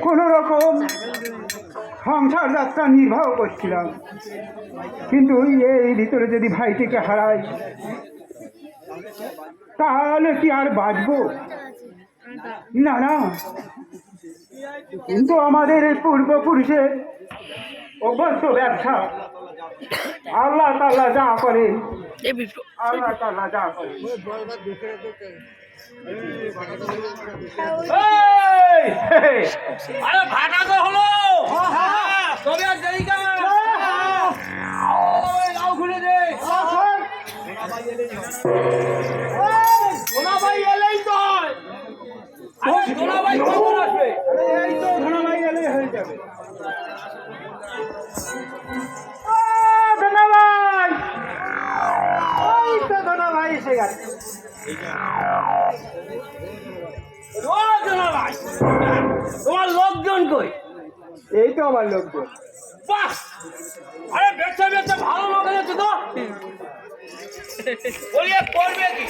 কোনো রকম সংসার যাত্রা নির্বাহ করছিলাম, কিন্তু এই ভিতরে যদি ভাইটিকে হারাই তাহলে কি আর বাঁচবো? না না, কিন্তু আমাদের পূর্বপুরুষের অভ্যস্ত ব্যবসা, আল্লাহ তাআলা যা করে, আল্লাহ তাআলা যা করে। আরে ভাটা তো হলো, তবে আর দেরি কেন? লাউ খুলে দে। ধোনাভাই এলেই তো হয়। ধোনাভাই কখন আসবে? এই তো ধোনাভাই এলেই হয়ে যাবে। ধোনাভাই, ওই তো ধোনাভাই এসে গেছে। ধোনাভাই, তোমার লোকজন কই? এই তো আমার লোকজন। বাহ, আরে বেচে বেচে ভালো লোক এনেছে তো। বলিয়ে করবে কি?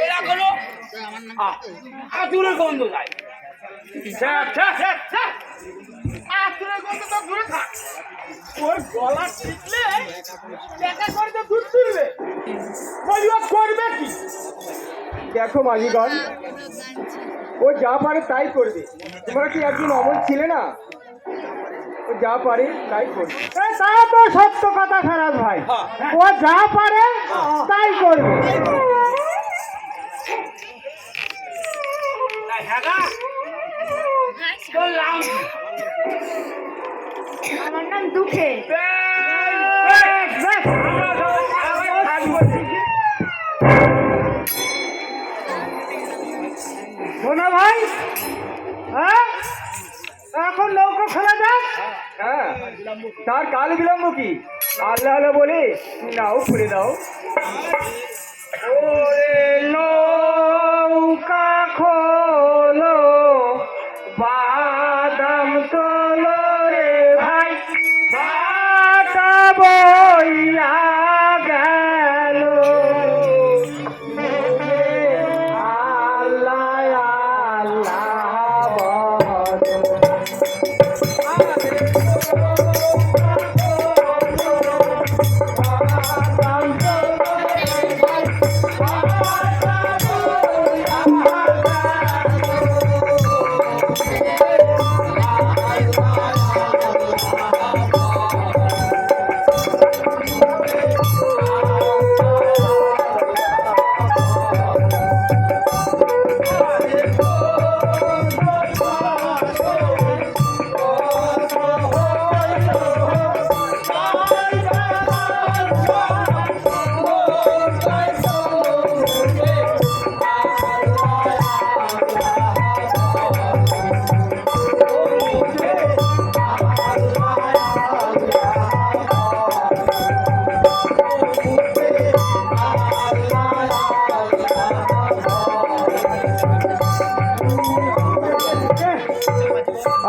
এরা কোনো আতুরের গন্ধ যায়। আতুরের গন্ধ তো দূরে থাক, ওর গলা টিকলে দেখা করে তো দুধ তুলবে। বলিয়ে করবে কি? দেখো মাঝিগণ, ও যা পারে তাই করবে। তোমরা কি একদিন অমল ছিলে না? ও যা পারে তাই করবে। তা তো সত্য কথা খারাপ ভাই, ও যা পারে তাই করবে। আমার নাম দুঃখে। শোনা ভাই, হ্যাঁ এখন নৌকো খোলা যাক। হ্যাঁ, তার কাল বিলম্ব কি? আল্লাহ আল্লাহ বলে নাও খুলে দাও। ওরে নৌকা খোলো, বাদাম তোলো রে ভাই, বাটা বইয়া গেল। আল্লাহ আল্লাহ বলো।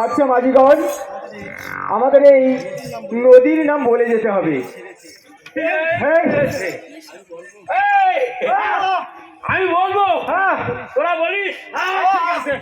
আচ্ছা মাঝিগণ, আমাদের এই নদীর নাম বলে যেতে হবে। আমি বলবো, হ্যাঁ তোরা বলিস। ঠিক আছে।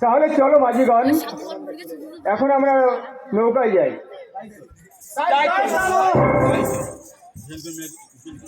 তাহলে চলো মাঝিগণ, এখন আমরা নৌকায় যাই। তাই চলো।